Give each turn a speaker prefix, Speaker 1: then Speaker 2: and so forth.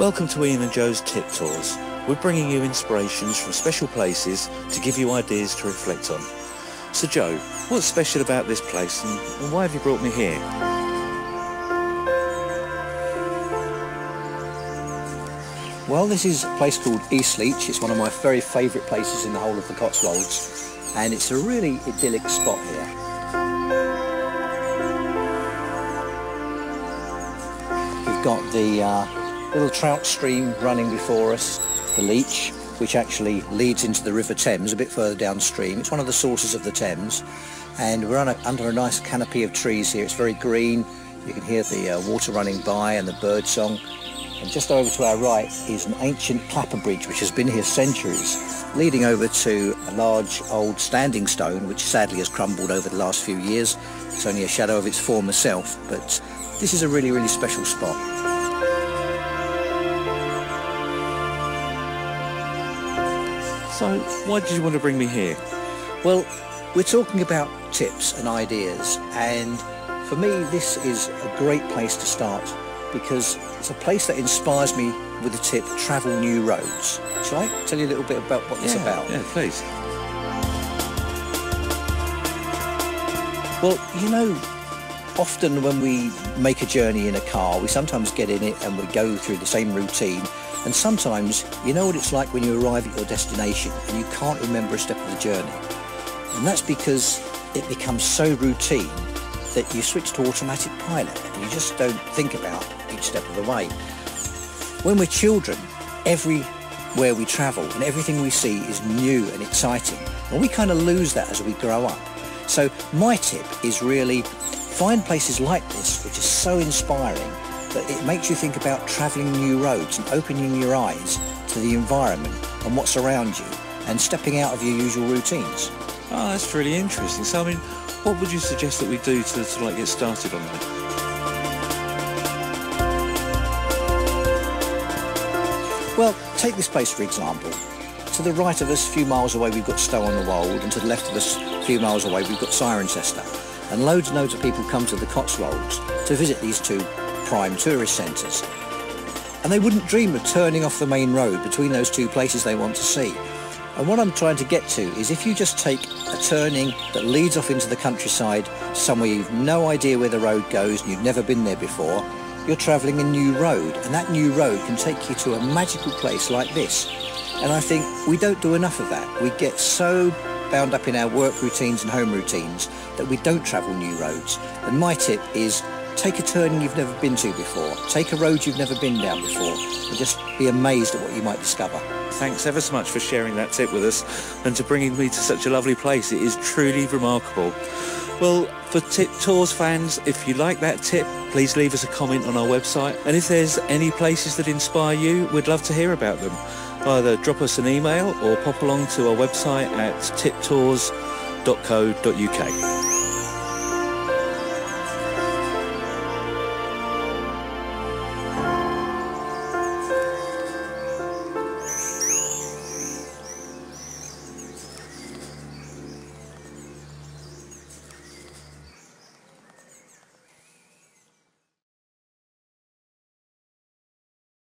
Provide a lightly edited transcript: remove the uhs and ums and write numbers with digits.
Speaker 1: Welcome to Ian and Joe's Tip Tours. We're bringing you inspirations from special places to give you ideas to reflect on. So Joe, what's special about this place and why have you brought me here?
Speaker 2: Well, this is a place called Eastleach. It's one of my very favourite places in the whole of the Cotswolds, and it's a really idyllic spot here. We've got the little trout stream running before us, the Leach, which actually leads into the River Thames a bit further downstream. It's one of the sources of the Thames, and we're under a nice canopy of trees here. It's very green. You can hear the water running by and the bird song. And just over to our right is an ancient clapper bridge which has been here centuries, leading over to a large old standing stone which sadly has crumbled over the last few years. It's only a shadow of its former self, but this is a really, really special spot.
Speaker 1: So, why did you want to bring me here?
Speaker 2: Well, we're talking about tips and ideas, and for me this is a great place to start because it's a place that inspires me with the tip, travel new roads. Shall I tell you a little bit about what it's about?
Speaker 1: Yeah, please.
Speaker 2: Well, you know, often when we make a journey in a car, we sometimes get in it and we go through the same routine. And sometimes, you know what it's like when you arrive at your destination and you can't remember a step of the journey. And that's because it becomes so routine that you switch to automatic pilot and you just don't think about each step of the way. When we're children, everywhere we travel and everything we see is new and exciting. And we kind of lose that as we grow up. So my tip is really find places like this, which is so inspiring, that it makes you think about travelling new roads and opening your eyes to the environment and what's around you and stepping out of your usual routines.
Speaker 1: Oh, that's really interesting. So, I mean, what would you suggest that we do to like get started on that?
Speaker 2: Well, take this place for example. To the right of us, a few miles away, we've got Stow-on-the-Wold, and to the left of us, a few miles away, we've got Cirencester. And loads and loads of people come to the Cotswolds to visit these two prime tourist centres. And they wouldn't dream of turning off the main road between those two places they want to see. And what I'm trying to get to is if you just take a turning that leads off into the countryside, somewhere you've no idea where the road goes and you've never been there before, you're travelling a new road, and that new road can take you to a magical place like this. And I think we don't do enough of that. We get so bound up in our work routines and home routines that we don't travel new roads. And my tip is take a turning you've never been to before, take a road you've never been down before, and just be amazed at what you might discover.
Speaker 1: Thanks ever so much for sharing that tip with us and to bringing me to such a lovely place. It is truly remarkable. Well, for Tip Tours fans, if you like that tip, please leave us a comment on our website. And if there's any places that inspire you, we'd love to hear about them. Either drop us an email or pop along to our website at tiptours.co.uk.